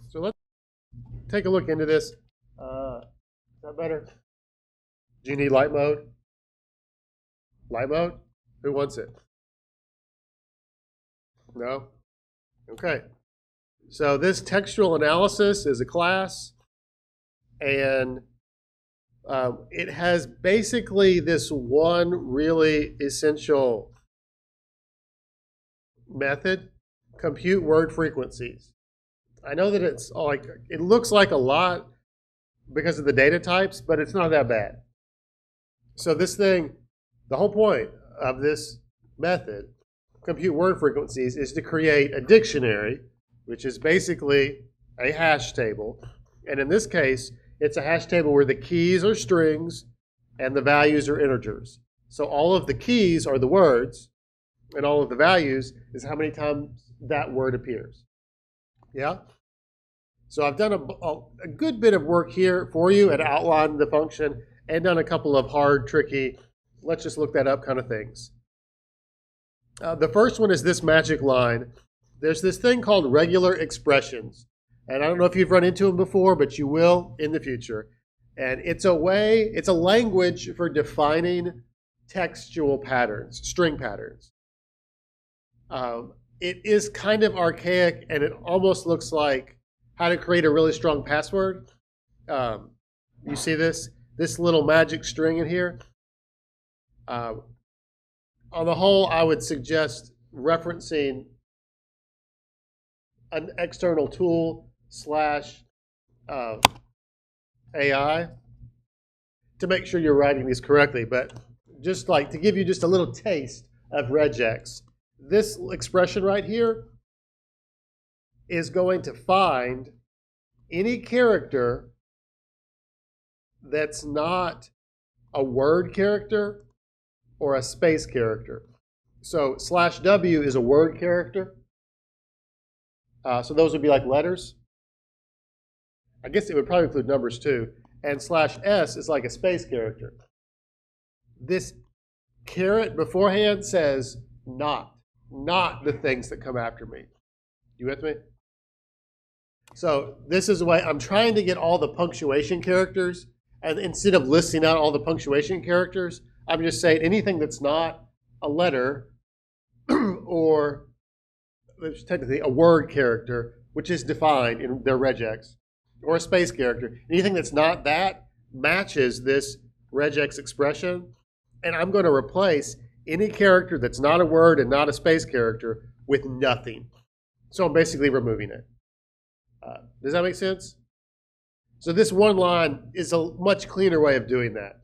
So let's take a look into this. Is that better? Do you need light mode? Light mode? Who wants it? No? Okay. So this textual analysis is a class, and it has basically this one really essential method: compute word frequencies. I know that it's like it looks like a lot because of the data types, but it's not that bad. So this thing, the whole point of this method, compute word frequencies, is to create a dictionary, which is basically a hash table. And in this case, it's a hash table where the keys are strings and the values are integers. So all of the keys are the words, and all of the values is how many times that word appears. Yeah? So I've done a good bit of work here for you and outlined the function and done a couple of hard, tricky, let's just look that up kind of things. The first one is this magic line. There's this thing called regular expressions. And I don't know if you've run into them before, but you will in the future. And it's a language for defining textual patterns, string patterns. It is kind of archaic, and it almost looks like how to create a really strong password. You see this little magic string in here? On the whole, I would suggest referencing an external tool / AI to make sure you're writing these correctly. But just like to give you just a little taste of regex, this expression right here is going to find any character that's not a word character or a space character. So /W is a word character. So those would be like letters. I guess it would probably include numbers too. And /S is like a space character. This caret beforehand says not the things that come after me. You with me? So this is the way I'm trying to get all the punctuation characters, and instead of listing out all the punctuation characters, I'm just saying anything that's not a letter or technically a word character, which is defined in their regex, or a space character. Anything that's not that matches this regex expression, and I'm going to replace any character that's not a word and not a space character with nothing. So I'm basically removing it. Does that make sense? So this one line is a much cleaner way of doing that.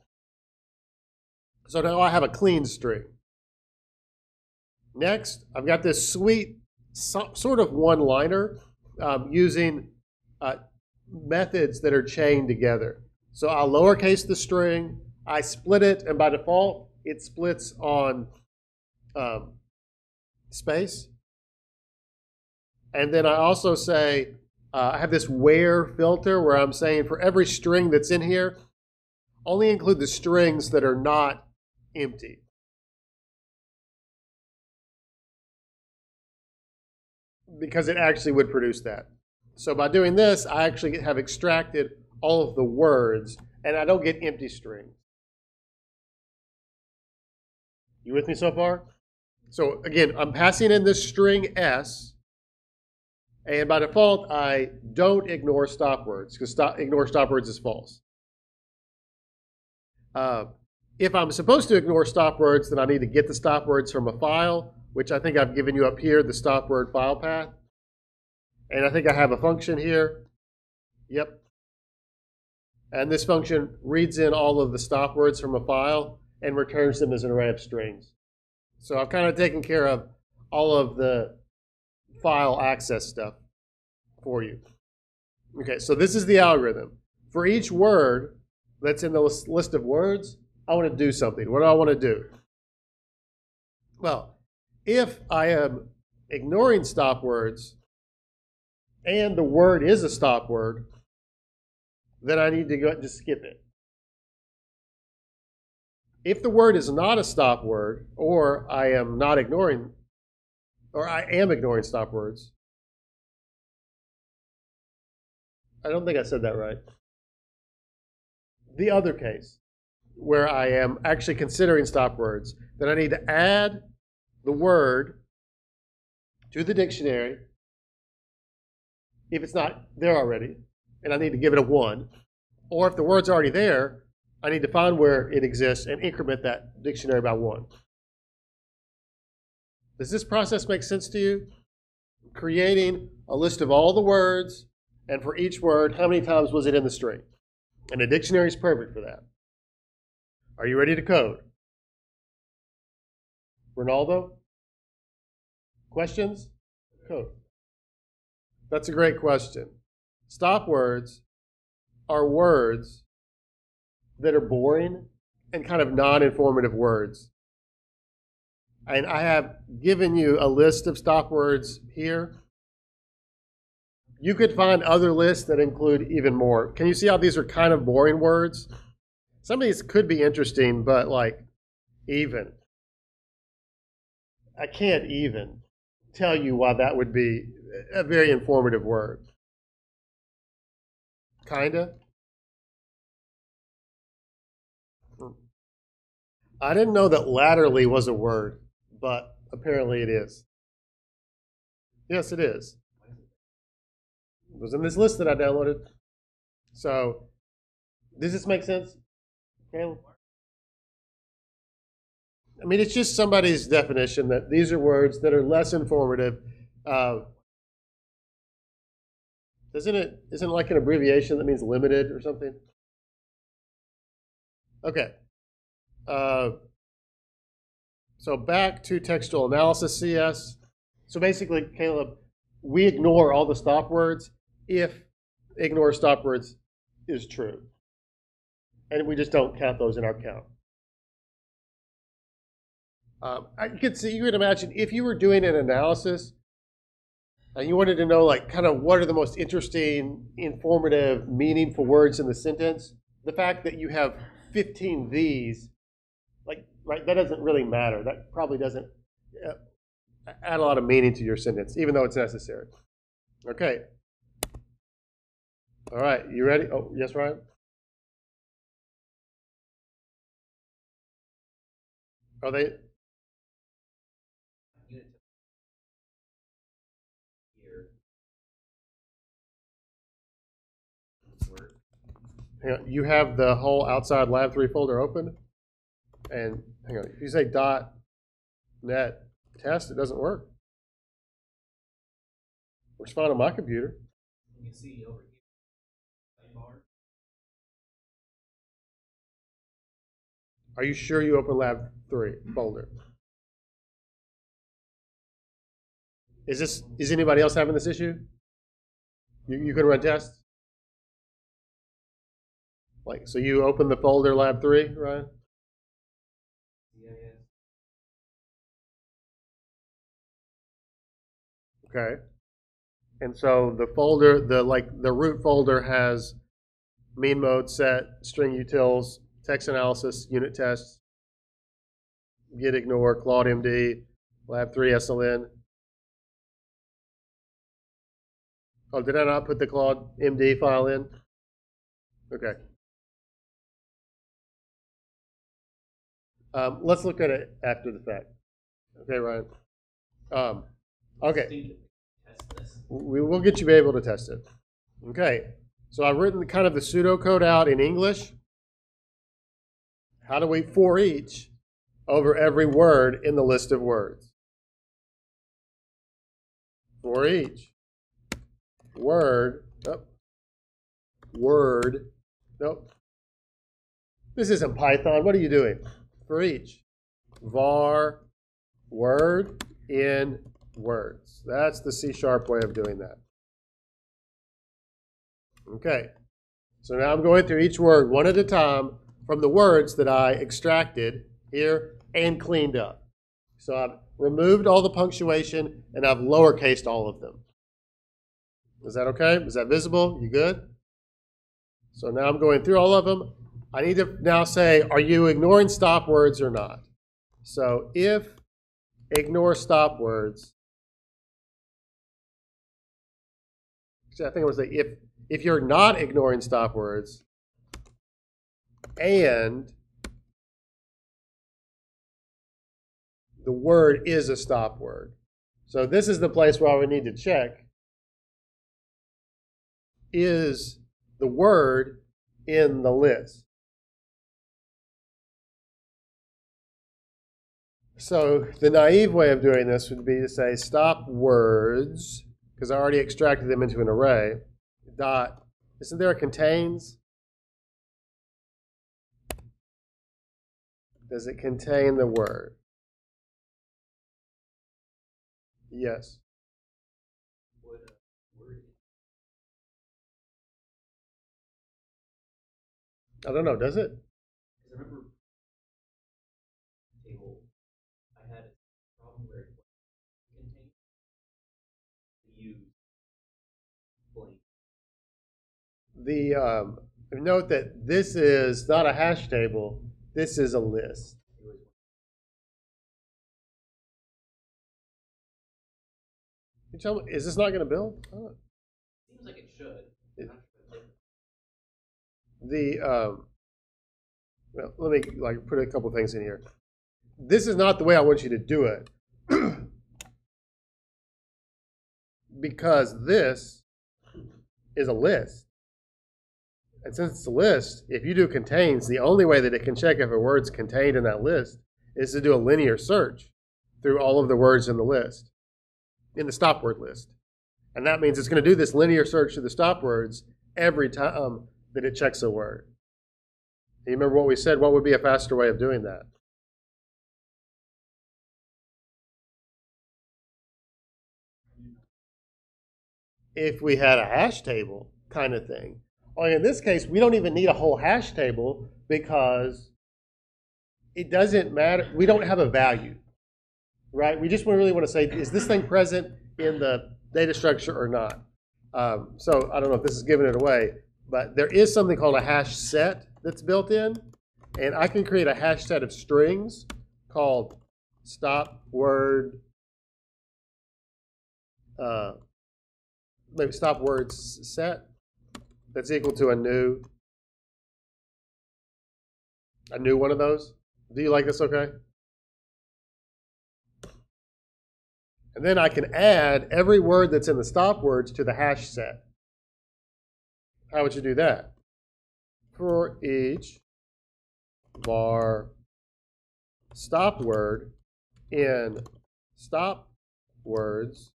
So now I have a clean string. Next, I've got this sweet sort of one-liner using methods that are chained together. So I'll lowercase the string, I split it, and by default, it splits on space. And then I also say, I have this where filter where I'm saying for every string that's in here, only include the strings that are not empty. Because it actually would produce that. So by doing this, I actually have extracted all of the words, and I don't get empty strings. You with me so far? So again, I'm passing in this string S, and by default, I don't ignore stop words, because ignore stop words is false. If I'm supposed to ignore stop words, then I need to get the stop words from a file, which I think I've given you up here, the stop word file path. And I think I have a function here. Yep. And this function reads in all of the stop words from a file and returns them as an array of strings. So I've kind of taken care of all of the file access stuff for you. Okay, so this is the algorithm. For each word that's in the list of words, I want to do something. What do I want to do? Well, if I am ignoring stop words and the word is a stop word, then I need to go ahead and just skip it. If the word is not a stop word, or I am ignoring stop words, I don't think I said that right. The other case, where I am actually considering stop words, then I need to add the word to the dictionary if it's not there already, and I need to give it a 1. Or if the word's already there, I need to find where it exists and increment that dictionary by 1. Does this process make sense to you? Creating a list of all the words, and for each word, how many times was it in the string? And the dictionary is perfect for that. Are you ready to code? Ronaldo? Questions? Code. That's a great question. Stop words are words that are boring and kind of non-informative words. And I have given you a list of stop words here. You could find other lists that include even more. Can you see how these are kind of boring words? Some of these could be interesting, but like even. I can't even tell you why that would be a very informative word. Kinda. I didn't know that latterly was a word, but apparently it is. Yes, it is. It was in this list that I downloaded. So, does this make sense, Caleb? I mean, it's just somebody's definition that these are words that are less informative. Isn't it like an abbreviation that means limited or something? Okay. So back to textual analysis, CS. So basically, Caleb, we ignore all the stop words if ignore stop words is true. And we just don't count those in our count. You could imagine if you were doing an analysis and you wanted to know like kind of what are the most interesting, informative, meaningful words in the sentence, the fact that you have 15 these, like, right, that doesn't really matter. That probably doesn't add a lot of meaning to your sentence, even though it's necessary. Okay. All right, you ready? Oh, yes, Ryan? Are they? Hang on, you have the whole outside Lab 3 folder open? And hang on, if you say .net test, it doesn't work. Works fine on my computer. You can see over here. Are you sure you open Lab 3 folder? Is anybody else having this issue? You can run tests? Like, so you open the folder Lab 3, Ryan? CIS. Okay. And so the folder, the root folder has mean mode set, string utils, text analysis, unit tests, git ignore, Claude MD, Lab 3 SLN. Oh, did I not put the Claude MD file in? Okay. Let's look at it after the fact. Okay, Ryan. Okay. We will get you able to test it. Okay. So I've written kind of the pseudocode out in English. How do we for each over every word in the list of words? For each word, nope. This isn't Python. What are you doing? For each var word in words. That's the C# way of doing that. Okay. So now I'm going through each word one at a time from the words that I extracted here and cleaned up. So I've removed all the punctuation and I've lowercased all of them. Is that okay? Is that visible? You good? So now I'm going through all of them. I need to now say, are you ignoring stop words or not? So if ignore stop words, I think I would say if you're not ignoring stop words and the word is a stop word. So this is the place where I would need to check, is the word in the list? So the naive way of doing this would be to say stop words, because I already extracted them into an array, dot, isn't there a contains? Does it contain the word? Yes. I don't know, does it? I remember table, I had a problem where it contained use blank. Note that this is not a hash table, this is a list. You tell me, is this not going to build? Oh. Seems like it should. Well, let me put a couple things in here. This is not the way I want you to do it. Because this is a list. And since it's a list, if you do contains, the only way that it can check if a word's contained in that list is to do a linear search through all of the words in the list, in the stop word list. And that means it's going to do this linear search through the stop words every time that it checks a word. Do you remember what we said? What would be a faster way of doing that? If we had a hash table kind of thing. Only in this case, we don't even need a whole hash table because it doesn't matter. We don't have a value, right? We just really want to say, is this thing present in the data structure or not? So I don't know if this is giving it away, but there is something called a hash set that's built in, and I can create a hash set of strings called stop word, maybe stop words set that's equal to a new one of those. Do you like this okay? And then I can add every word that's in the stop words to the hash set. How would you do that? For each var stop word in stop words,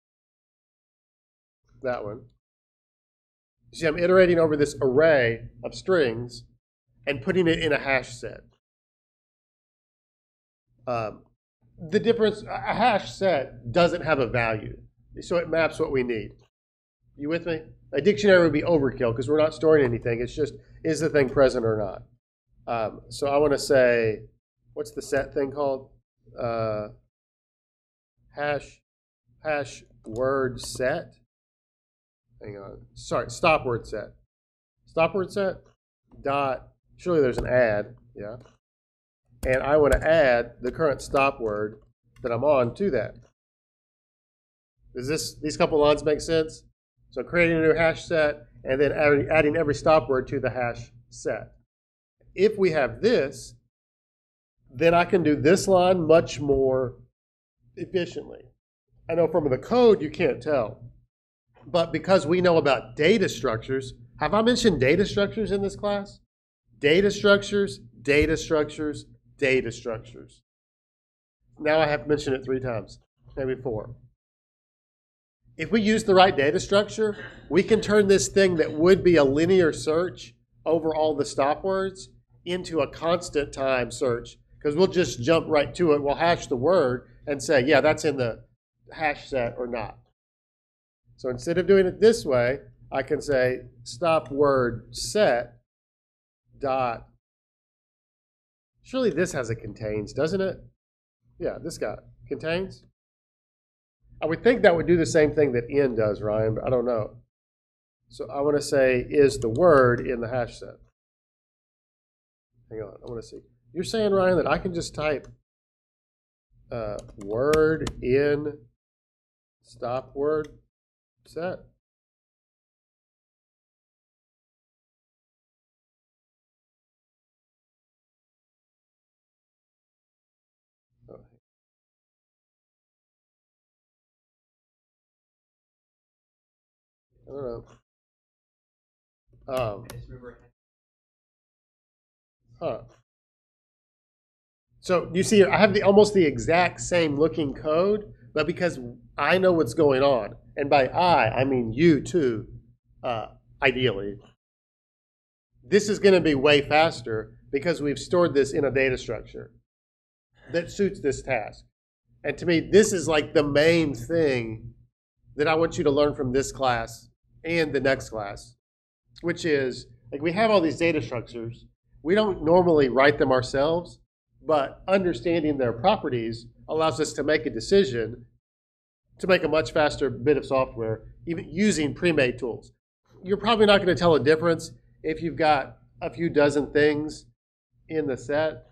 that one. See, I'm iterating over this array of strings and putting it in a hash set. The difference, a hash set doesn't have a value, so it maps what we need. You with me? A dictionary would be overkill because we're not storing anything. It's just, is the thing present or not? So I want to say, what's the set thing called? Hash word set. Hang on. Sorry, stop word set. Stop word set dot, surely there's an add, yeah. And I want to add the current stop word that I'm on to that. Does these couple lines make sense? So creating a new hash set and then adding every stop word to the hash set. If we have this, then I can do this line much more efficiently. I know from the code you can't tell, but because we know about data structures, have I mentioned data structures in this class? Data structures, data structures, data structures. Now I have mentioned it 3 times, maybe 4. If we use the right data structure, we can turn this thing that would be a linear search over all the stop words into a constant time search, because we'll just jump right to it. We'll hash the word and say, yeah, that's in the hash set or not. So instead of doing it this way, I can say stop word set dot, surely this has a contains, doesn't it? Yeah, this guy contains. I would think that would do the same thing that in does, Ryan, but I don't know. So I want to say, is the word in the hash set? Hang on, I want to see. You're saying, Ryan, that I can just type word in stop word set? I don't know. I just remember. Huh. So you see, I have almost the exact same looking code, but because I know what's going on, and by I mean you too, ideally, this is going to be way faster because we've stored this in a data structure that suits this task. And to me, this is like the main thing that I want you to learn from this class and the next class, which is like we have all these data structures. We don't normally write them ourselves, but understanding their properties allows us to make a decision to make a much faster bit of software, even using pre-made tools. You're probably not going to tell a difference if you've got a few dozen things in the set.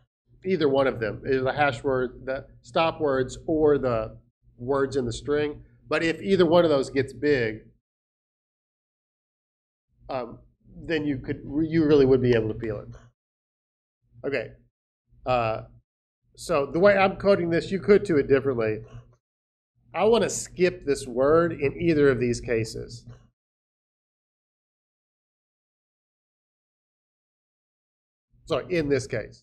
Either one of them, is the hash word, the stop words, or the words in the string. But if either one of those gets big, then you really would be able to feel it. Okay. So the way I'm coding this, you could do it differently. I want to skip this word in either of these cases. Sorry, in this case.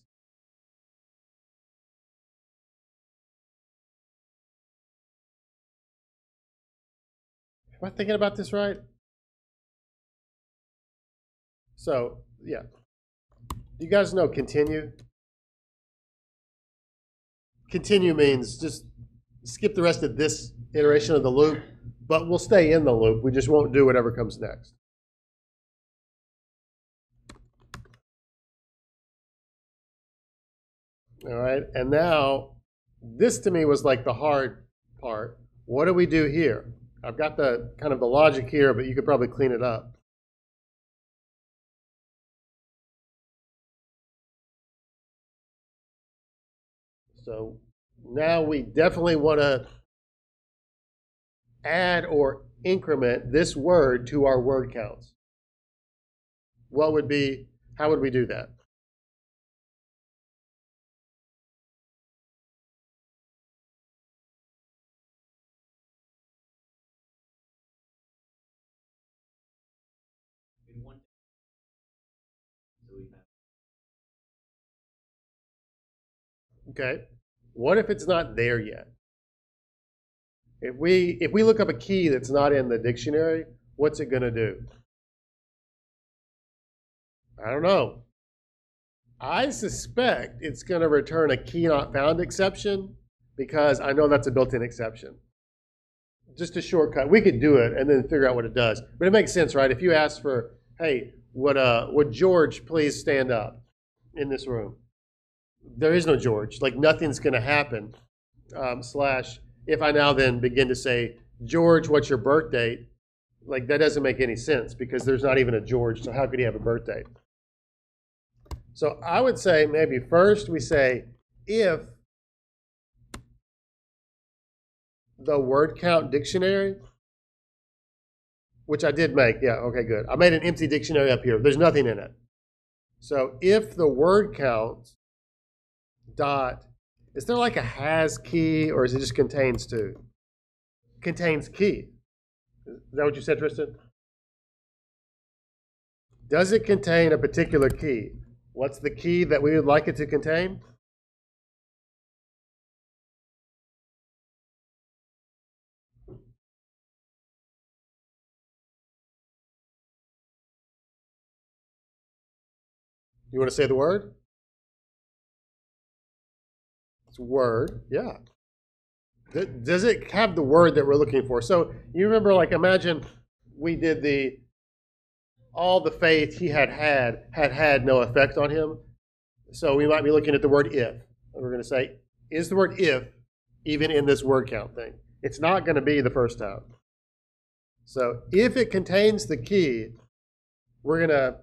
Am I thinking about this right? So, yeah. You guys know continue? Continue means just skip the rest of this iteration of the loop, but we'll stay in the loop. We just won't do whatever comes next. All right, and now this to me was like the hard part. What do we do here? I've got the kind of the logic here, but you could probably clean it up. So now we definitely want to add or increment this word to our word counts. What would be, how would we do that? In one. So we have. Okay. What if it's not there yet? If we look up a key that's not in the dictionary, what's it going to do? I don't know. I suspect it's going to return a key not found exception because I know that's a built-in exception. Just a shortcut. We could do it and then figure out what it does. But it makes sense, right? If you ask for, hey, would George please stand up in this room? There is no George. Like nothing's going to happen. Slash, if I now then begin to say, George, what's your birth date? Like that doesn't make any sense because there's not even a George. So how could he have a birthday? So I would say maybe first we say if the word count dictionary, which I did make, yeah, okay, good. I made an empty dictionary up here. There's nothing in it. So if the word count dot, is there like a has key or is it just contains to? Contains key. Is that what you said, Tristan? Does it contain a particular key? What's the key that we would like it to contain? You want to say the word? It's word, yeah. Does it have the word that we're looking for? So you remember, like, imagine we did all the faith he had no effect on him. So we might be looking at the word if. And we're going to say, is the word if even in this word count thing? It's not going to be the first time. So if it contains the key, we're going to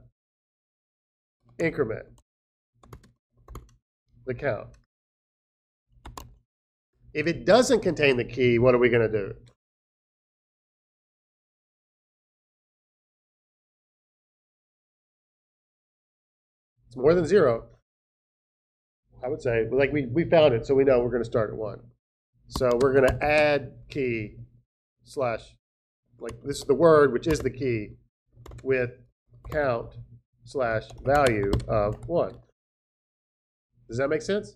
increment the count. If it doesn't contain the key, what are we going to do? It's more than 0. I would say, like we found it, so we know we're going to start at 1. So we're going to add key slash like this is the word, which is the key, with count / value of 1. Does that make sense?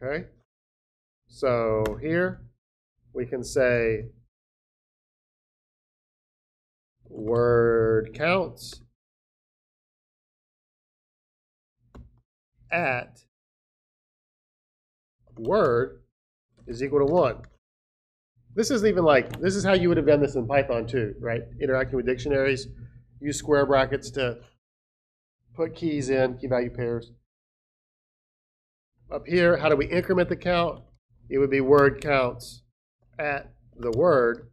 Okay. So here we can say word counts at word is equal to 1. This isn't even like, this is how you would have done this in Python too, right? Interacting with dictionaries, use square brackets to put keys in, key value pairs. Up here, how do we increment the count? It would be word counts at the word.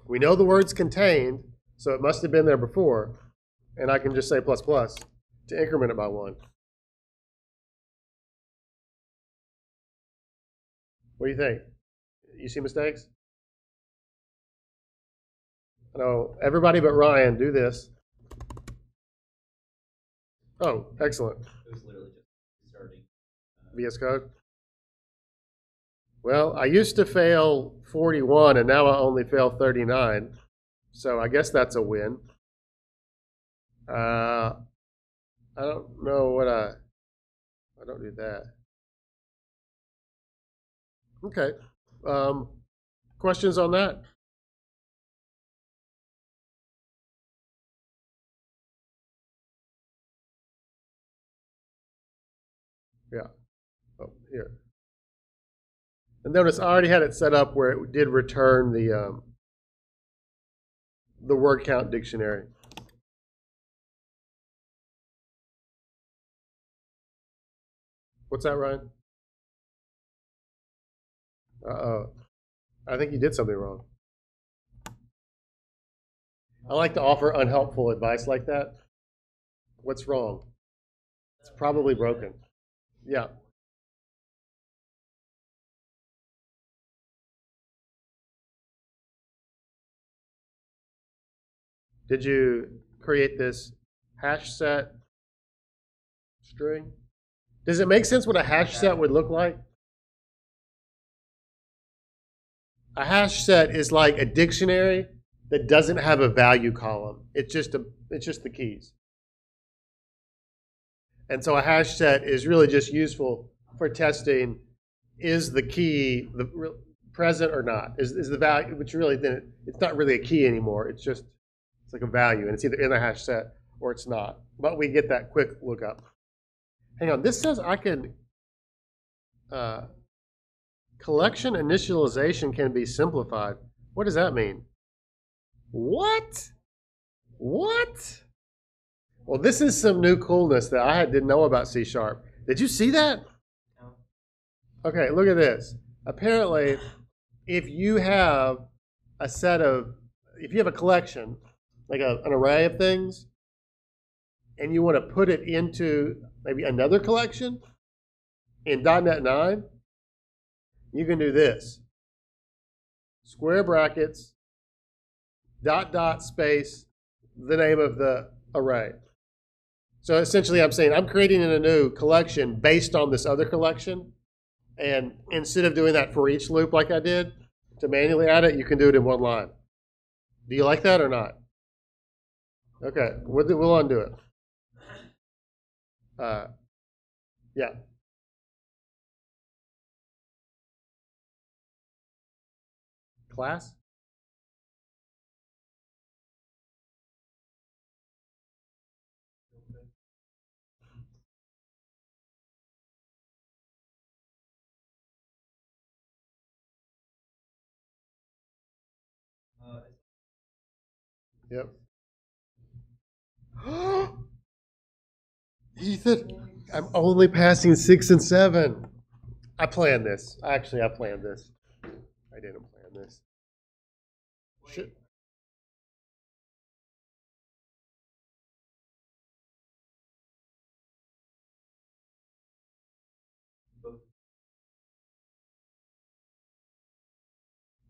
We know the word's contained, so it must have been there before. And I can just say plus plus to increment it by 1. What do you think? You see mistakes? No, everybody but Ryan, do this. Oh, excellent. It was literally just starting. VS Code. Well, I used to fail 41, and now I only fail 39. So I guess that's a win. I don't know what I don't do that. Okay. Questions on that? Yeah. Oh, here. And notice I already had it set up where it did return the word count dictionary. What's that, Ryan? Uh-oh. I think you did something wrong. I like to offer unhelpful advice like that. What's wrong? It's probably broken. Yeah. Did you create this hash set string? Does it make sense what a hash set would look like? A hash set is like a dictionary that doesn't have a value column. It's just the keys. And so a hash set is really just useful for testing, is the key present or not? Is the value, which really then it's not really a key anymore. It's like a value, and it's either in a hash set or it's not. But we get that quick lookup. Hang on, this says I can collection initialization can be simplified. What does that mean? What? What? Well, this is some new coolness that I didn't know about C#. Did you see that? No. Okay, look at this. Apparently, if you have if you have a collection, like an array of things, and you want to put it into maybe another collection in .NET 9, you can do this. Square brackets, .. space, the name of the array. So essentially I'm saying I'm creating a new collection based on this other collection. And instead of doing that for each loop like I did, to manually add it, you can do it in one line. Do you like that or not? Okay, we'll undo it. Yeah. Class? Yep. Ethan, I'm only passing 6 and 7. I planned this. Actually, I planned this. I didn't plan this. Should,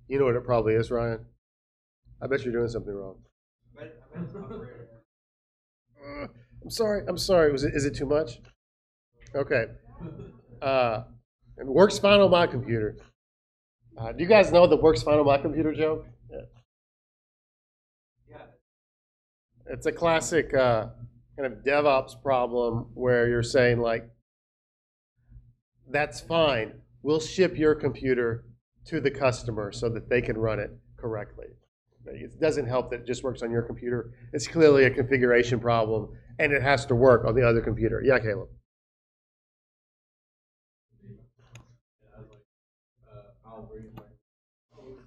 you know what it probably is, Ryan? I bet you're doing something wrong. I'm sorry. I'm sorry. Is it too much? Okay. It works fine on my computer. Do you guys know the works fine on my computer joke? Yeah. Yeah. It's a classic kind of DevOps problem where you're saying like, that's fine. We'll ship your computer to the customer so that they can run it correctly. It doesn't help that it just works on your computer. It's clearly a configuration problem, and it has to work on the other computer. Yeah, Caleb. I was like, I'll bring it back. So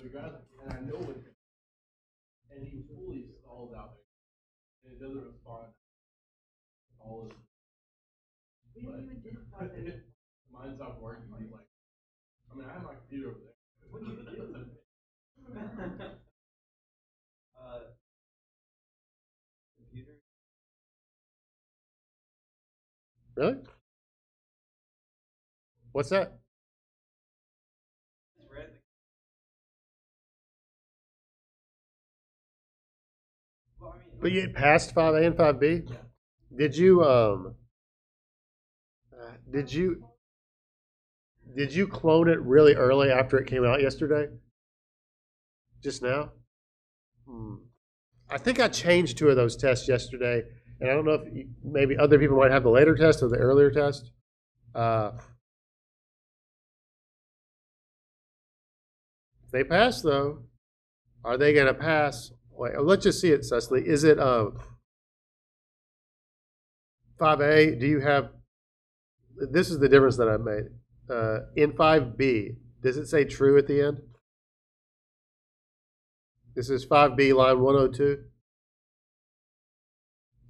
we got, and I know it, and he fully stalls out there, and it doesn't respond. All is. Mine stopped working. He's like, I mean, I have my computer over there. What do you do? Computer. Really? What's that? Just read well, I mean, But you passed 5A and 5B? Yeah. Did you did you clone it really early after it came out yesterday? Just now? I think I changed 2 of those tests yesterday, and I don't know if maybe other people might have the later test or the earlier test. If they pass though, are they going to pass? Wait, let's just see it, Cecily. Is it 5A? Do you have? This is the difference that I've made. In 5B, does it say true at the end? This is 5B, line 102.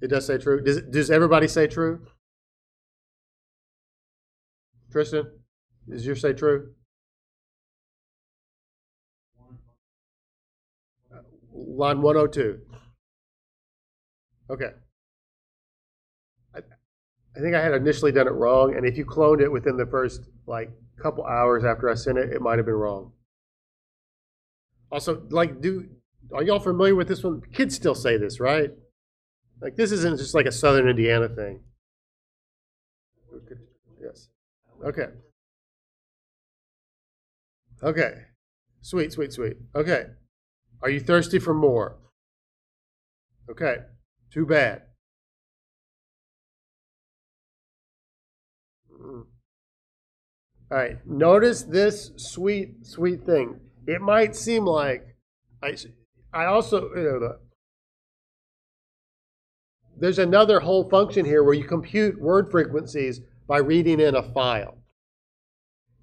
It does say true. Does everybody say true? Tristan, does yours say true? Line 102. Okay. I think I had initially done it wrong, and if you cloned it within the first like couple hours after I sent it, it might have been wrong. Also, like, are y'all familiar with this one? Kids still say this, right? Like, this isn't just like a Southern Indiana thing. Yes. Okay. Okay. Sweet, sweet, sweet. Okay. Are you thirsty for more? Okay. Too bad. All right. Notice this sweet, sweet thing. It might seem like I also, there's another whole function here where you compute word frequencies by reading in a file.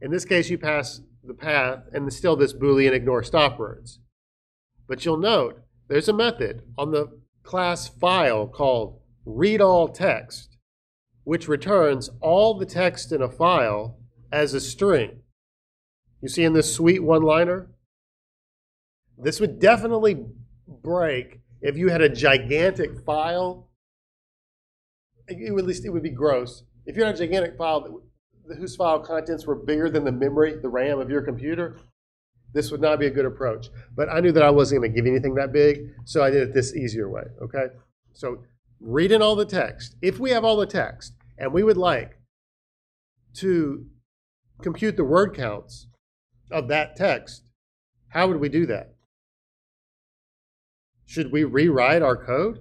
In this case, you pass the path and still this Boolean ignore stop words. But you'll note there's a method on the class file called readAllText, which returns all the text in a file as a string. You see in this sweet one-liner? This would definitely break if you had a gigantic file. At least it would be gross. If you had a gigantic file whose file contents were bigger than the memory, the RAM of your computer, this would not be a good approach. But I knew that I wasn't going to give you anything that big, so I did it this easier way, okay? So read in all the text. If we have all the text, and we would like to compute the word counts of that text, how would we do that? Should we rewrite our code?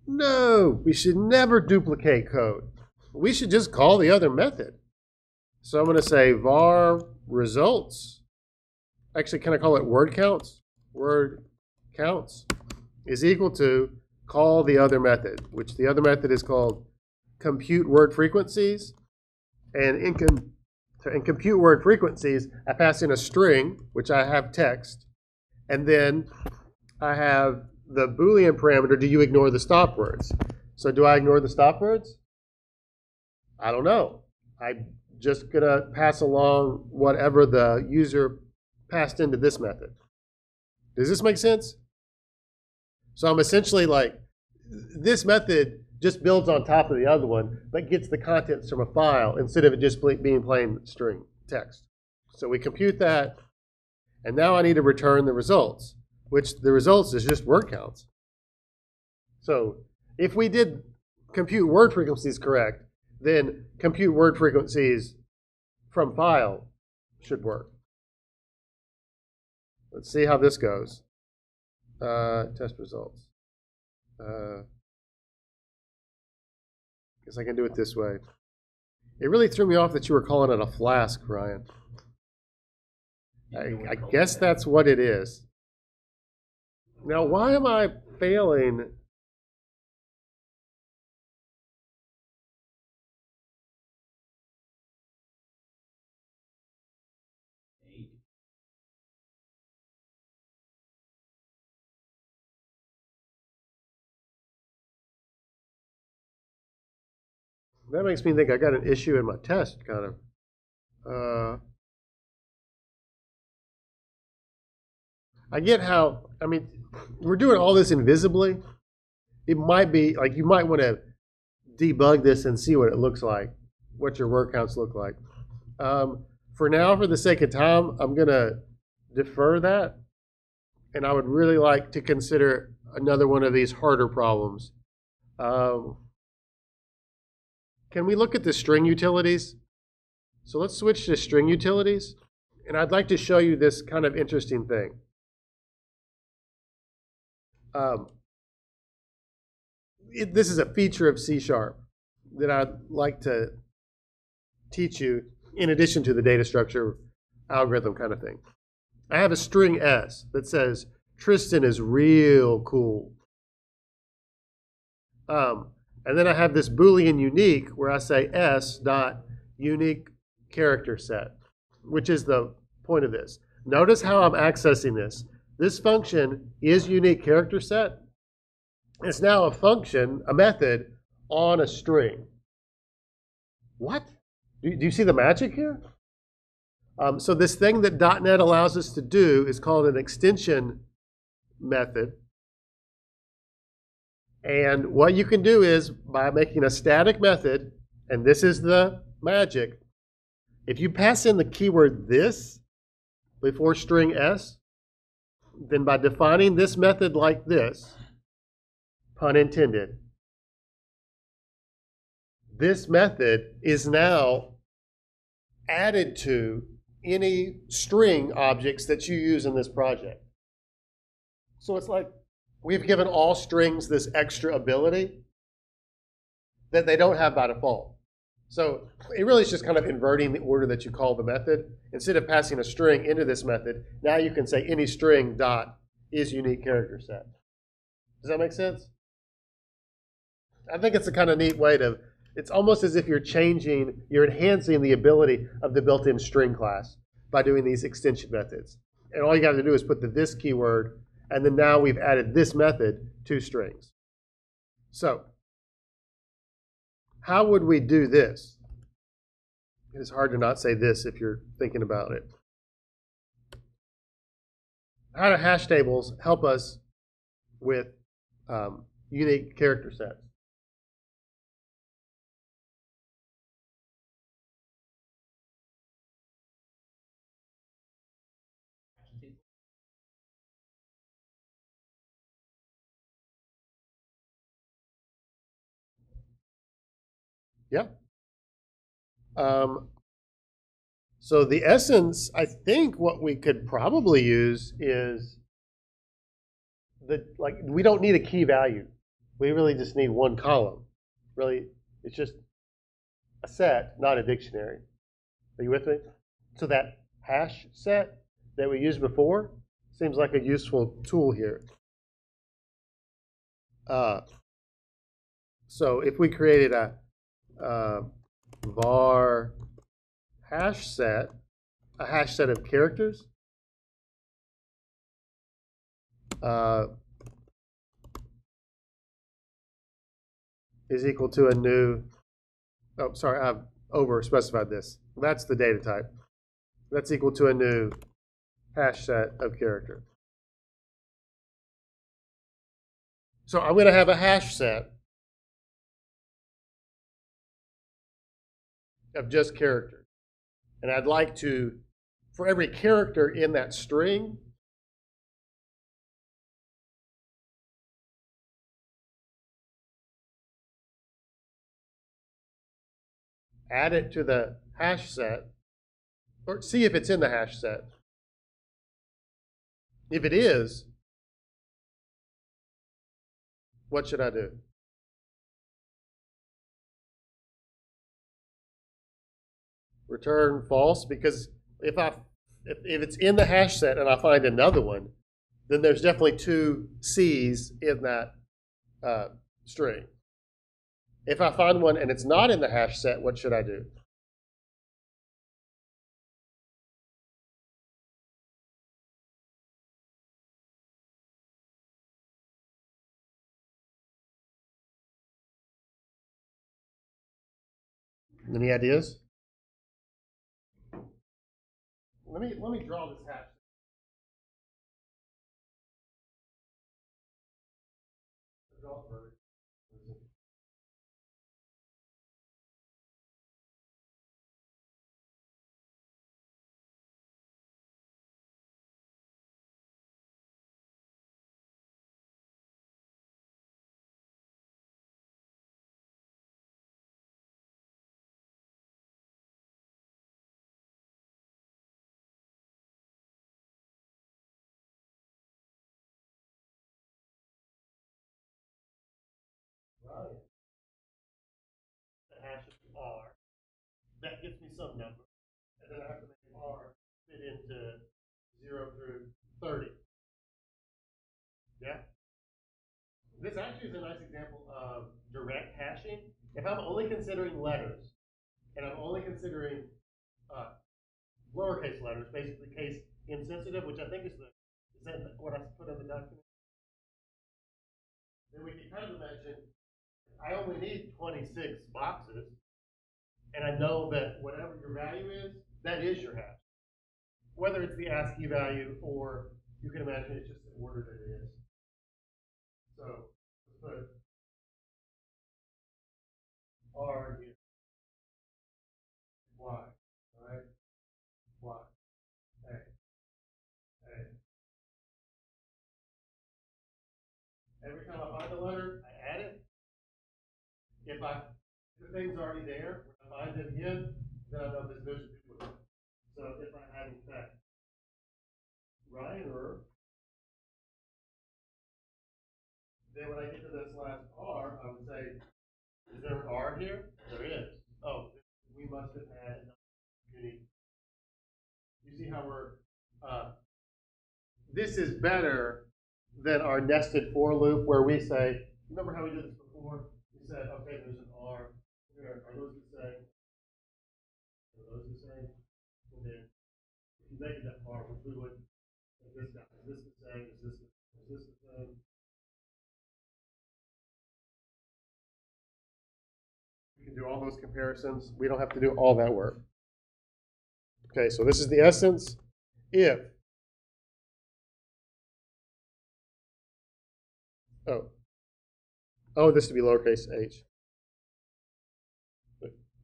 No, we should never duplicate code. We should just call the other method. So I'm going to say var results. Actually, can I call it word counts? Word counts is equal to call the other method, which the other method is called compute word frequencies. And in compute word frequencies, I pass in a string, which I have text, and then I have the Boolean parameter, do you ignore the stop words? So do I ignore the stop words? I don't know. I'm just going to pass along whatever the user passed into this method. Does this make sense? So I'm essentially like, this method just builds on top of the other one, but gets the contents from a file instead of it just being plain string text. So we compute that, and now I need to return the results, which the results is just word counts. So if we did compute word frequencies correct, then compute word frequencies from file should work. Let's see how this goes. Test results. Guess I can do it this way. It really threw me off that you were calling it a flask, Ryan. I guess that's what it is. Now, why am I failing? That makes me think I got an issue in my test, kind of. I get how, I mean, we're doing all this invisibly. It might be, like, you might want to debug this and see what it looks like, what your word counts look like. For now, for the sake of time, I'm going to defer that. And I would really like to consider another one of these harder problems. Can we look at the string utilities? So let's switch to string utilities. And I'd like to show you this kind of interesting thing. This is a feature of C# that I'd like to teach you in addition to the data structure algorithm kind of thing. I have a string S that says Tristan is real cool. And then I have this Boolean unique where I say S dot unique character set, which is the point of this. Notice how I'm accessing this. This function is unique character set. It's now a function, a method, on a string. What? Do you see the magic here? So this thing that .NET allows us to do is called an extension method. And what you can do is, by making a static method, and this is the magic, if you pass in the keyword this before string S, then by defining this method like this, pun intended, this method is now added to any string objects that you use in this project. So it's like we've given all strings this extra ability that they don't have by default. So it really is just kind of inverting the order that you call the method. Instead of passing a string into this method, now you can say any string dot is unique character set. Does that make sense? I think it's a kind of neat way to, it's almost as if you're enhancing the ability of the built-in string class by doing these extension methods. And all you got to do is put the this keyword, and then now we've added this method to strings. So how would we do this? It's hard to not say this if you're thinking about it. How do hash tables help us with unique character sets? Yeah. So the essence, I think what we could probably use is we don't need a key value. We really just need one column. Really, it's just a set, not a dictionary. Are you with me? So that hash set that we used before seems like a useful tool here. So if we created a var hash set, a hash set of characters, is equal to a new, oh, sorry, I've over specified this. That's the data type. That's equal to a new hash set of character. So I'm going to have a hash set of just characters. And I'd like to, for every character in that string, add it to the hash set, or see if it's in the hash set. If it is, what should I do? Return false, because if it's in the hash set and I find another one, then there's definitely two C's in that string. If I find one and it's not in the hash set, what should I do? Any ideas? Let me draw this hash. Draw it first. Right. The hash of R. That gives me some number. And then I have to make R fit into 0 through 30. Yeah? This actually is a nice example of direct hashing. If I'm only considering letters, and I'm only considering lowercase letters, basically case insensitive, which I think is that what I put in the document? Then we can kind of imagine I only need 26 boxes, and I know that whatever your value is, that is your hash. Whether it's the ASCII value or you can imagine it's just the order that it is. So let's put R here. Y, right? Y, A, A. Every time I find a letter, I add it. If the thing's already there, when I find it again, then I know there's a duplicate. So if I had in fact writer, then when I get to this last R, I would say, is there an R here? There is. Oh, we must have had unique. You see how we're, this is better than our nested for loop where we say, remember how we did this before? We said, okay, there's an R. Are those the same? Are those the same? And then if you make it that far, which we would, like this guy, is this the same? Is this the same? We can do all those comparisons. We don't have to do all that work. Okay, so this is the essence. If, this to be lowercase h.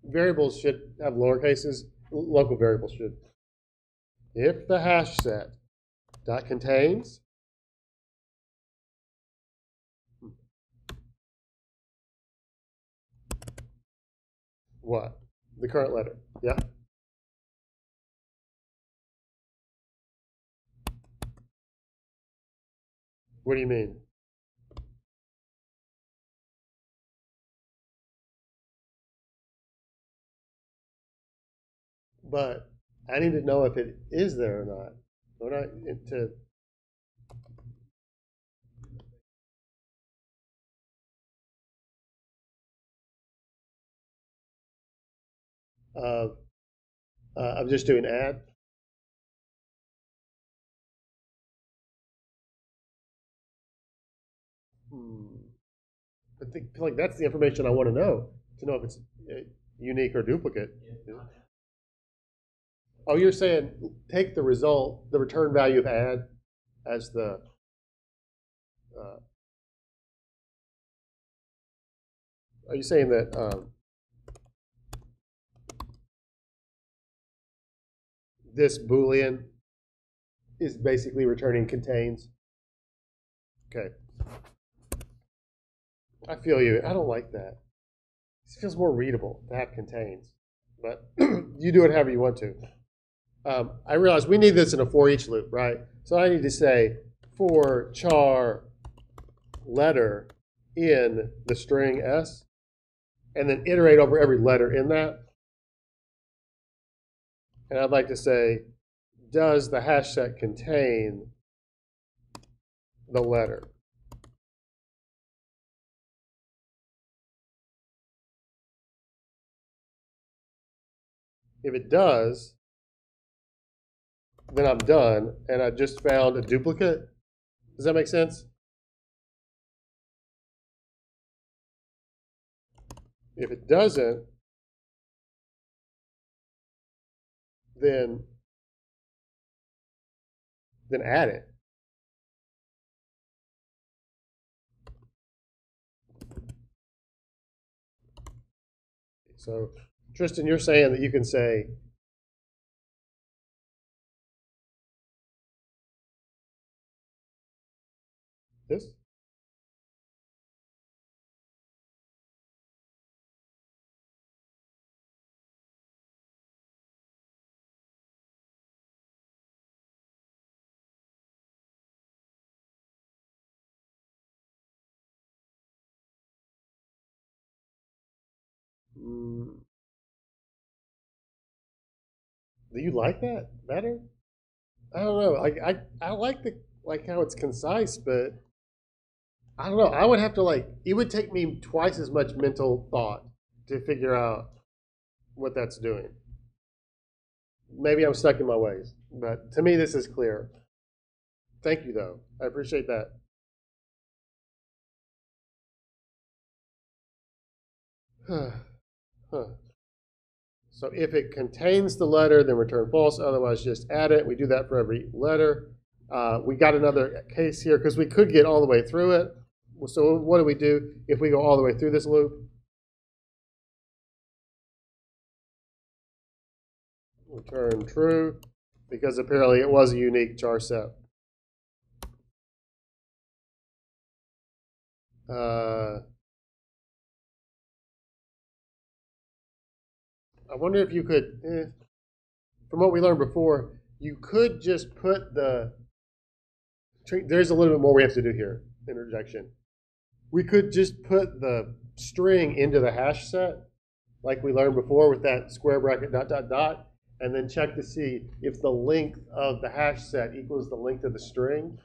Variables should have lowercases. Local variables should. If the hash set dot contains what? The current letter. Yeah? What do you mean? But I need to know if it is there or not. Don't I, I'm just doing add. I feel like that's the information I want to know if it's unique or duplicate. Oh, you're saying take the result, the return value of add as the are you saying that this Boolean is basically returning contains? Okay. I feel you. I don't like that. This feels more readable to have contains. but you do it however you want to. I realize we need this in a for each loop, right? So I need to say for char letter in the string s, and then iterate over every letter in that. And I'd like to say, does the hash set contain the letter? If it does, then I'm done, and I just found a duplicate. Does that make sense? If it doesn't, then add it. So, Tristan, you're saying that you can say this? Do you like that better? I don't know. I like how it's concise, but I don't know. I would have to it would take me twice as much mental thought to figure out what that's doing. Maybe I'm stuck in my ways, but to me this is clear. Thank you though. I appreciate that. Huh. So if it contains the letter, then return false. Otherwise, just add it. We do that for every letter. We got another case here because we could get all the way through it. So what do we do if we go all the way through this loop? Return true, because apparently it was a unique char set. I wonder if you could, from what we learned before, you could just put there's a little bit more we have to do here, interjection. We could just put the string into the hash set, like we learned before with that square bracket ... and then check to see if the length of the hash set equals the length of the string.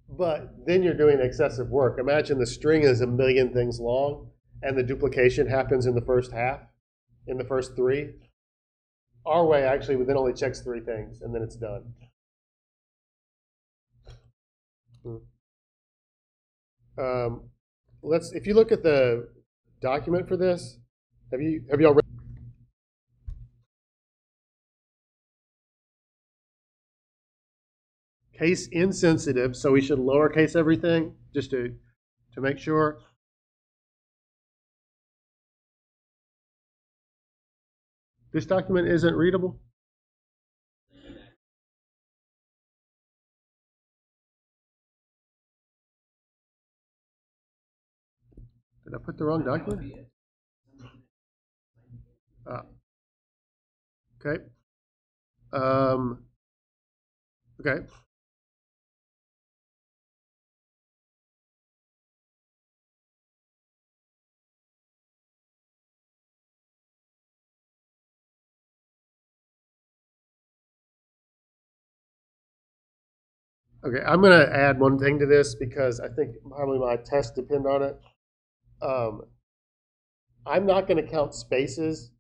But then you're doing excessive work. Imagine the string is 1,000,000 things long, and the duplication happens in the first half, in the first 3. Our way actually then only checks 3 things, and then it's done. If you look at the document for this, have you all read? Case insensitive, so we should lowercase everything just to make sure. This document isn't readable? Did I put the wrong document? Okay. Okay. Okay, I'm going to add one thing to this because I think probably my tests depend on it. I'm not going to count spaces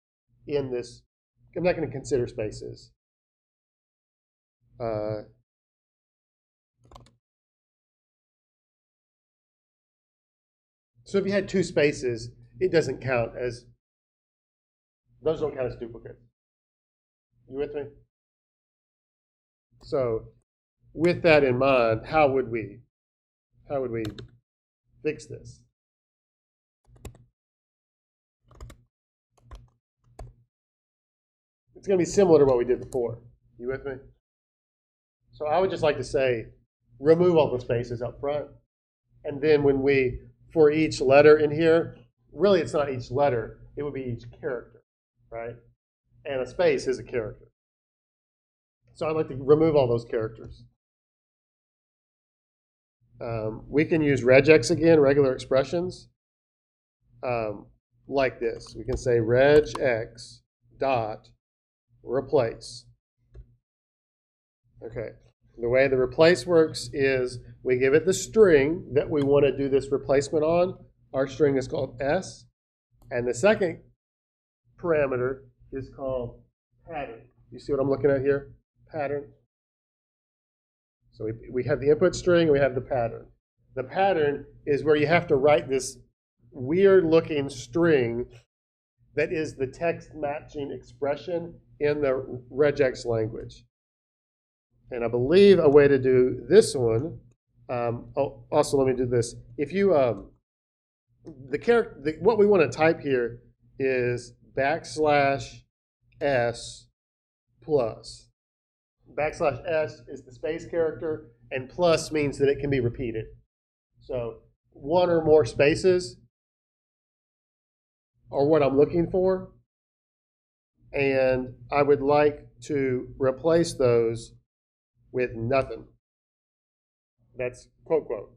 in this. I'm not going to consider spaces. So if you had 2 spaces, it doesn't count as, those don't count as duplicates. You with me? So with that in mind, how would we fix this? It's going to be similar to what we did before. You with me? So I would just like to say, remove all the spaces up front. And then when for each letter in here, really it's not each letter. it would be each character, right? And a space is a character. So I'd like to remove all those characters. We can use regex again, regular expressions, like this. We can say regex dot replace. Okay. The way the replace works is we give it the string that we want to do this replacement on. Our string is called S. And the second parameter is called pattern. You see what I'm looking at here? Pattern. So we have the input string and we have the pattern. The pattern is where you have to write this weird looking string that is the text matching expression in the regex language. And I believe a way to do this one, also let me do this. If you, what we want to type here is \s plus. \s is the space character, and plus means that it can be repeated. So one or more spaces are what I'm looking for, and I would like to replace those with nothing. That's quote, quote.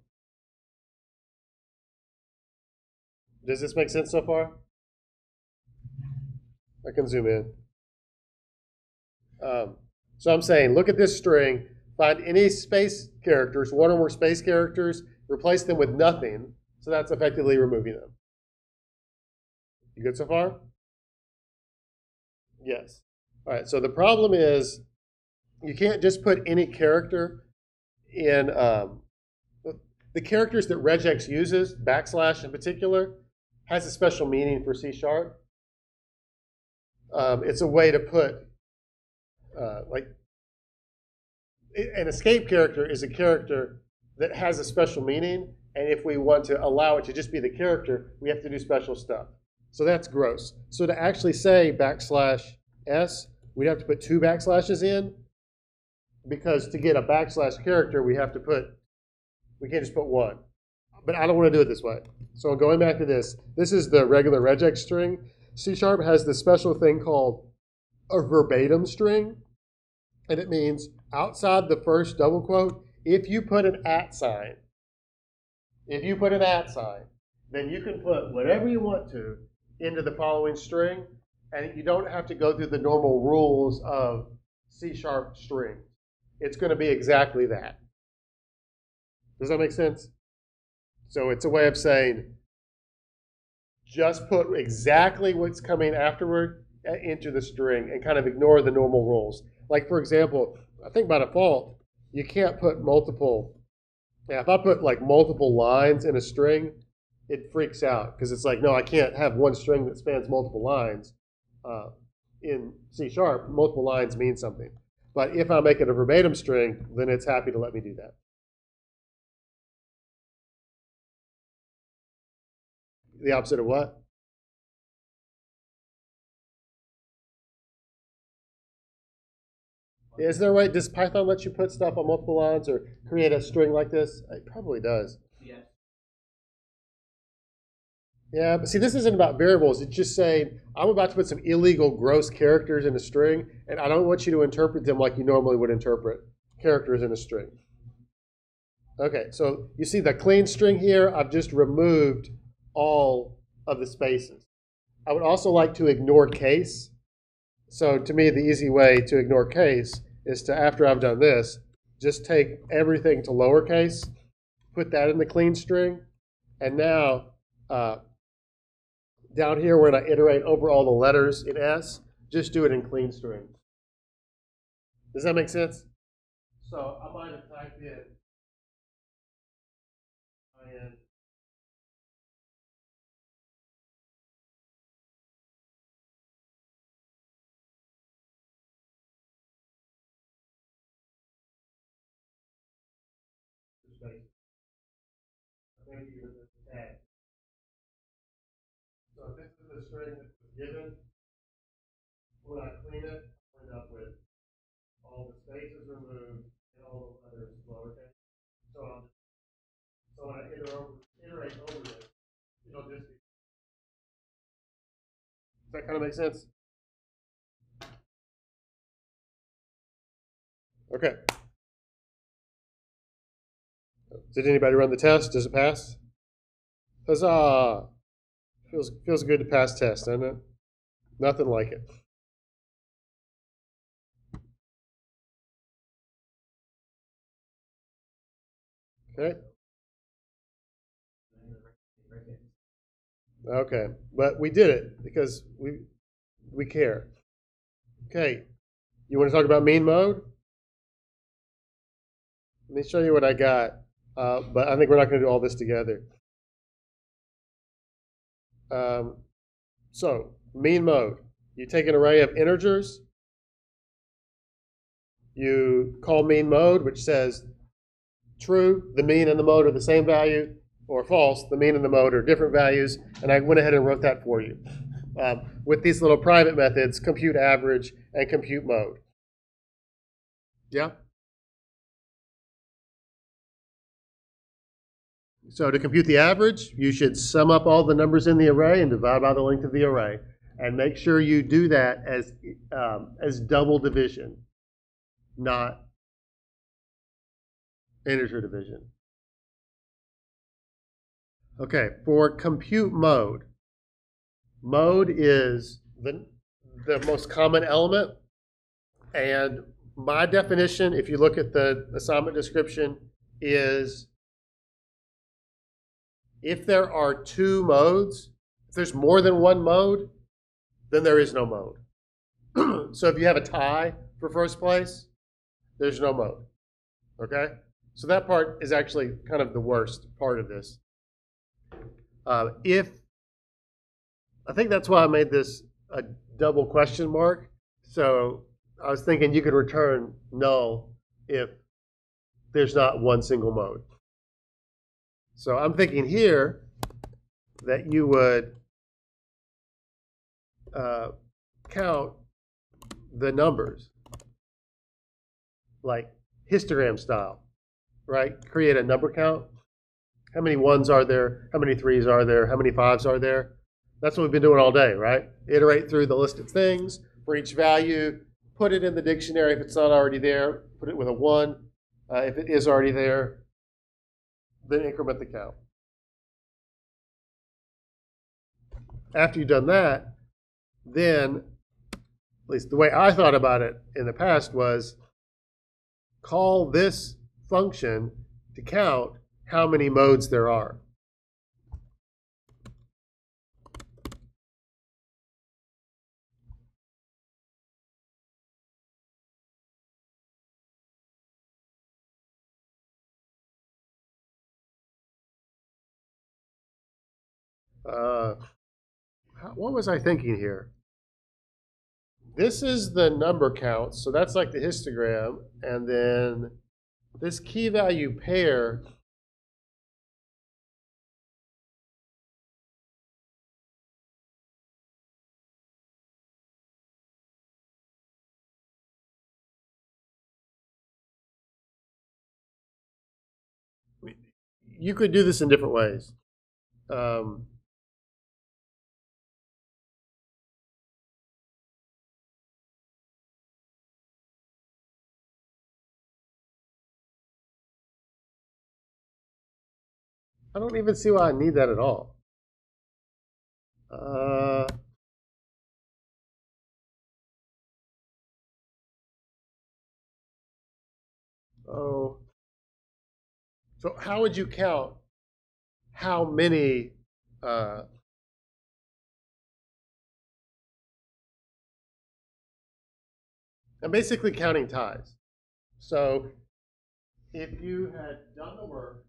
Does this make sense so far? I can zoom in. So I'm saying, look at this string, find any space characters, one or more space characters, replace them with nothing. So that's effectively removing them. You good so far? Yes. All right, so the problem is you can't just put any character in, the characters that regex uses, / in particular, has a special meaning for C#. It's a way to put, like, an escape character is a character that has a special meaning, and if we want to allow it to just be the character, we have to do special stuff. So that's gross. So to actually say \s, we'd have to put 2 backslashes in, because to get a / character, we can't just put 1. But I don't want to do it this way. So going back to this is the regular regex string. C# has this special thing called a verbatim string, and it means outside the first double quote, if you put an @ sign, then you can put whatever you want to into the following string, and you don't have to go through the normal rules of C# strings. It's going to be exactly that. Does that make sense? So it's a way of saying, just put exactly what's coming afterward into the string and kind of ignore the normal rules. Like, for example, I think by default, you can't put multiple. Yeah, if I put like multiple lines in a string, it freaks out because it's like, no, I can't have one string that spans multiple lines. In C#, multiple lines mean something. But if I make it a verbatim string, then it's happy to let me do that. The opposite of what? Is there a way, does Python let you put stuff on multiple lines or create a string like this? It probably does. Yes. Yeah, but see, this isn't about variables. It's just saying, I'm about to put some illegal, gross characters in a string, and I don't want you to interpret them like you normally would interpret characters in a string. Okay, so you see the clean string here, I've just removed all of the spaces. I would also like to ignore case. So to me, the easy way to ignore case is to, after I've done this, just take everything to lowercase, put that in the clean string, and now down here when I iterate over all the letters in S, just do it in clean string. Does that make sense? So I might have typed in IN. Thank you for this tag. So if this is the string that was given, when I clean it, I end up with all the spaces removed and all the letters lowercase. So when I iterate over it, it'll just be kind of make sense? Okay. Did anybody run the test? Does it pass? Huzzah! Feels good to pass test, doesn't it? Nothing like it. Okay. Okay, but we did it because we care. Okay, you want to talk about mean mode? Let me show you what I got, but I think we're not going to do all this together. So, mean mode. You take an array of integers, you call mean mode, which says true, the mean and the mode are the same value, or false, the mean and the mode are different values, and I went ahead and wrote that for you. With these little private methods, compute average and compute mode. Yeah? So to compute the average, you should sum up all the numbers in the array and divide by the length of the array. And make sure you do that as double division, not integer division. Okay, for compute mode, mode is the most common element. And my definition, if you look at the assignment description, is if there are two modes, if there's more than one mode, then there is no mode. So if you have a tie for first place, there's no mode. Okay? So that part is actually kind of the worst part of this. If I think that's why I made this a double question mark. So I was thinking you could return null if there's not one single mode. So I'm thinking here that you would count the numbers like histogram style, right? Create a number count. How many ones are there? How many threes are there? How many fives are there? That's what we've been doing all day, right? Iterate through the list of things for each value, put it in the dictionary if it's not already there, put it with a 1. If it is already there, then increment the count. After you've done that, then, at least the way I thought about it in the past was call this function to count how many modes there are. What was I thinking here? This is the number count, so that's like the histogram, and then this key value pair you could do this in different ways. I don't even see why I need that at all. Oh, so how would you count how many? I'm basically counting ties. So if you had done the work,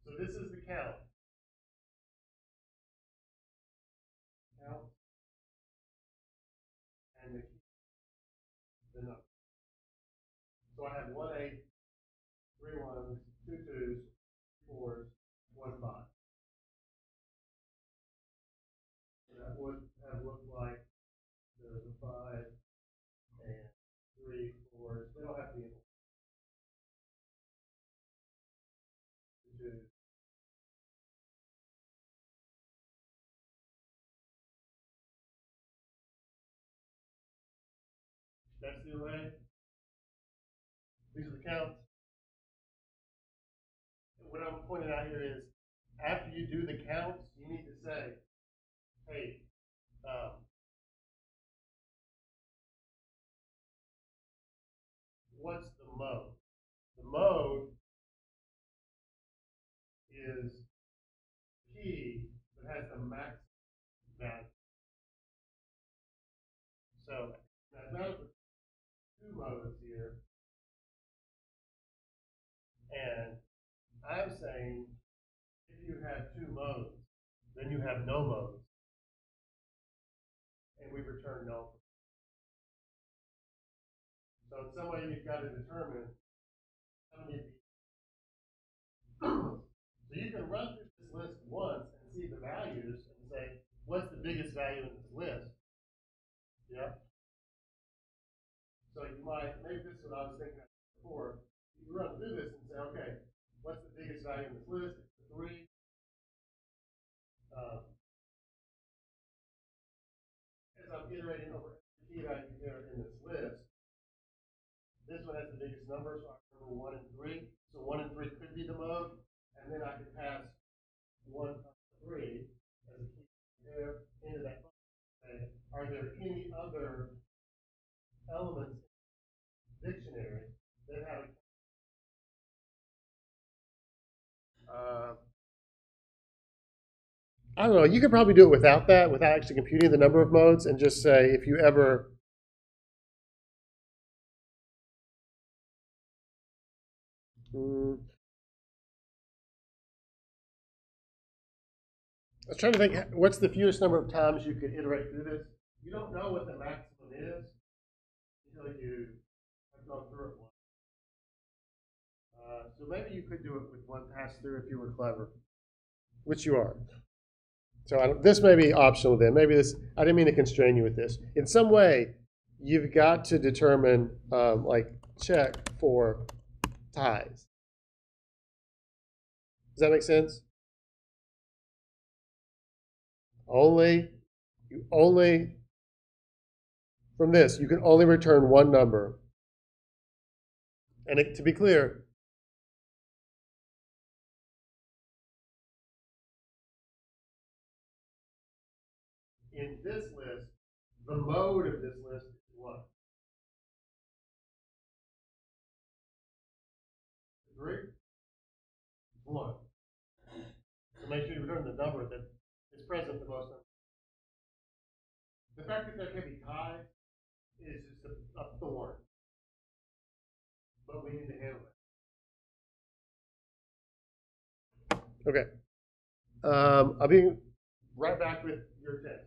So this is the count. Count and the number. So I have 1 8, 3 1s, 2 2s, 4s, 1 5. So that would have looked like there's a 5 and 3 4s. They don't have to be 2. That's the array. These are the counts. What I'm pointing out here is after you do the counts, you need to say, hey, what's the mode? The mode is key that has the max value. So mathematically, 2 modes here, and I'm saying if you have 2 modes, then you have no modes, and we return no. So in some way, you've got to determine how many of these. So you can run through this list once and see the values and say, what's the biggest value in this list? Yeah. So you might, maybe this is what I was thinking of before. You run through this and say, okay, what's the biggest value in this list? It's 3. As I'm iterating over every key value here in this list, this one has the biggest number, so I remember 1 and 3. So 1 and 3 could be the mode, and then I could pass 1 times 3 as a key there into that function. Are there any other elements in the dictionary that have I don't know. You could probably do it without that, without actually computing the number of modes, and just say if you ever. I was trying to think, what's the fewest number of times you could iterate through this? You don't know what the maximum is until you have gone through it once. So maybe you could do it with 1 pass through if you were clever, which you are. So this may be optional then. Maybe this, I didn't mean to constrain you with this. In some way, you've got to determine, like, check for ties. Does that make sense? From this, you can only return 1 number. And to be clear, in this list, the mode of this list is what? 3? 1. So make sure you return the number that is present the most. The fact that there can be ties is just a thorn. But we need to handle it. Okay. I'll be right back with your test.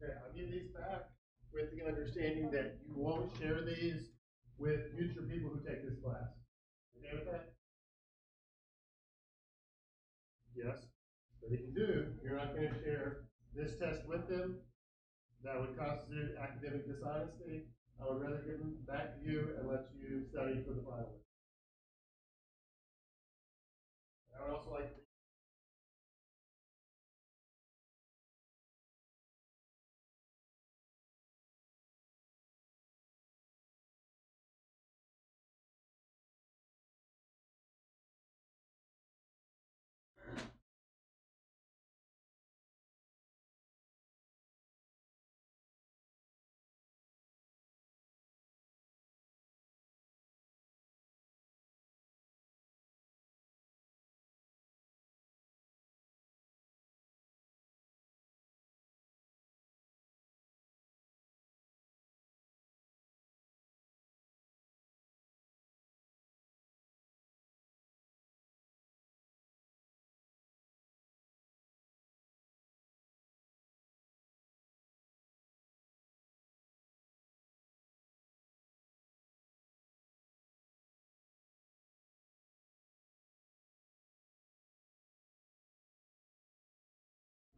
Okay, I'll give these back with the understanding that you won't share these with future people who take this class. Okay with that? Yes. But if you do, you're not going to share this test with them. That would constitute academic dishonesty. I would rather give them back to you and let you study for the final. I would also like to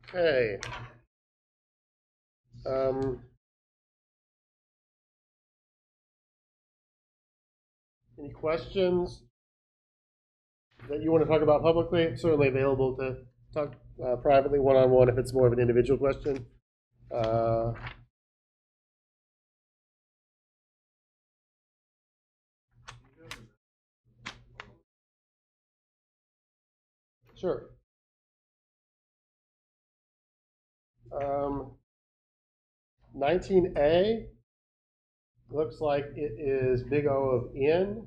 Okay. Any questions that you want to talk about publicly? Certainly available to talk privately, one-on-one, if it's more of an individual question. Sure. 19A looks like it is big O of N.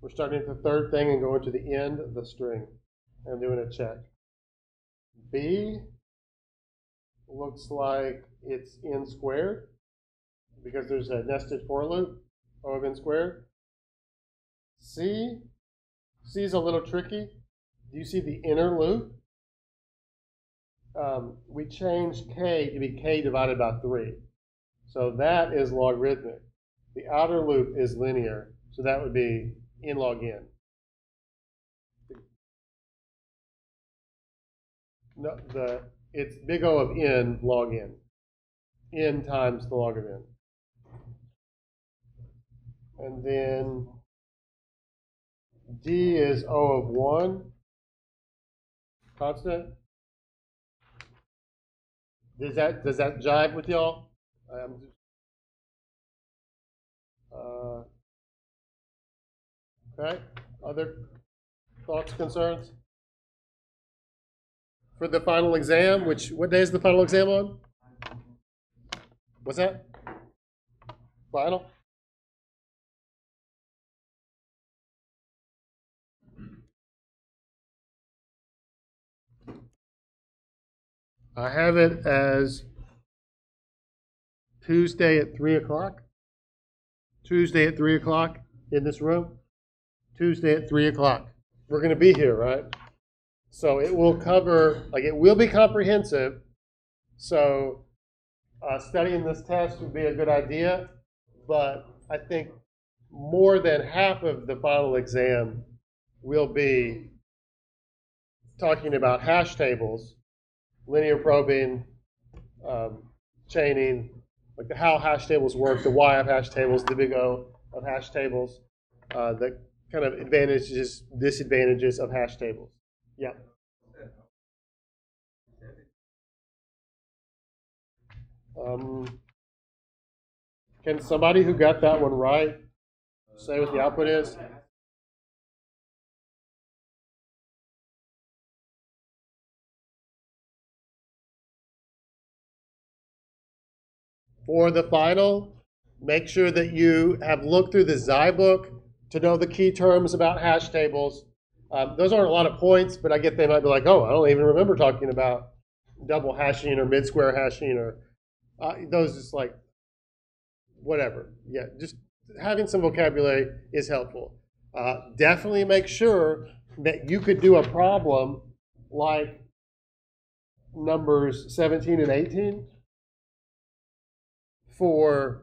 We're starting at the third thing and going to the end of the string. I'm doing a check. B looks like it's N squared because there's a nested for loop, O of N squared. C is a little tricky. Do you see the inner loop? We changed K to be K divided by 3. So that is logarithmic. The outer loop is linear, so that would be N log N. No, it's big O of N log N. N times the log of N. And then D is O of 1, constant. Does that jive with y'all? Okay. Other thoughts, concerns? For the final exam, what day is the final exam on? What's that? Final? I have it as Tuesday at 3 o'clock. Tuesday at 3 o'clock in this room. Tuesday at 3 o'clock. We're going to be here, right? So it will cover, it will be comprehensive. So studying this test would be a good idea. But I think more than half of the final exam will be talking about hash tables, linear probing, chaining, like how hash tables work, the why of hash tables, the big O of hash tables, the kind of advantages, disadvantages of hash tables. Yeah. Can somebody who got that one right say what the output is? For the final, make sure that you have looked through the Xi book to know the key terms about hash tables. Those aren't a lot of points, but I get they might be like, oh, I don't even remember talking about double hashing or mid-square hashing or those just like whatever. Yeah, just having some vocabulary is helpful. Definitely make sure that you could do a problem like numbers 17 and 18 for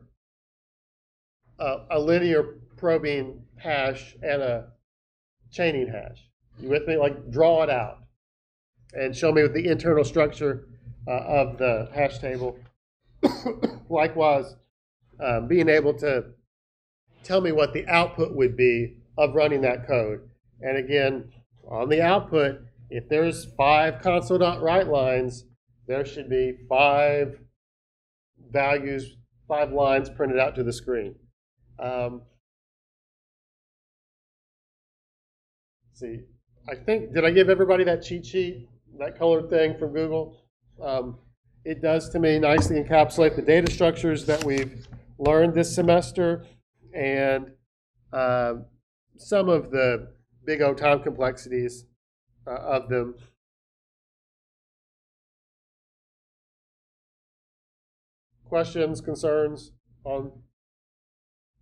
a linear probing hash and a chaining hash. You with me? Like draw it out and show me with the internal structure of the hash table. Likewise, being able to tell me what the output would be of running that code. And again, on the output, if there's 5 console.write lines, there should be 5 values, 5 lines printed out to the screen. See, I think, did I give everybody that cheat sheet, that colored thing from Google? It does, to me, nicely encapsulate the data structures that we've learned this semester and some of the big O time complexities of them. Questions, concerns on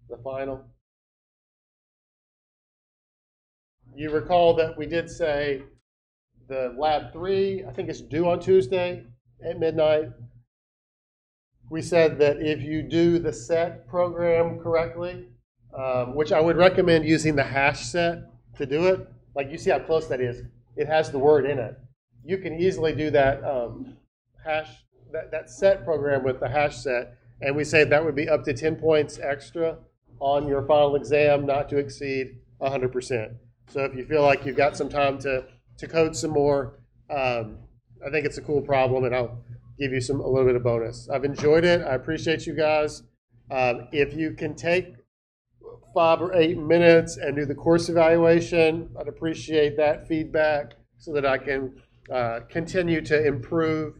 the final? You recall that we did say the lab 3, I think it's due on Tuesday at midnight. We said that if you do the set program correctly, which I would recommend using the hash set to do it, like you see how close that is, it has the word in it. you can easily do that that set program with the hash set, and we say that would be up to 10 points extra on your final exam, not to exceed 100%. So if you feel like you've got some time to code some more, I think it's a cool problem, and I'll give you a little bit of bonus. I've enjoyed it. I appreciate you guys. If you can take 5 or 8 minutes and do the course evaluation, I'd appreciate that feedback so that I can continue to improve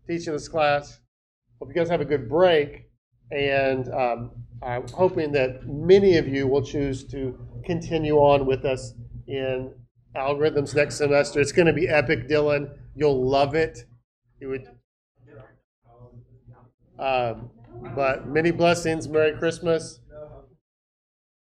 teaching this class. Hope you guys have a good break, and I'm hoping that many of you will choose to continue on with us in algorithms next semester. It's going to be epic, Dylan. You'll love it. It would. But many blessings. Merry Christmas.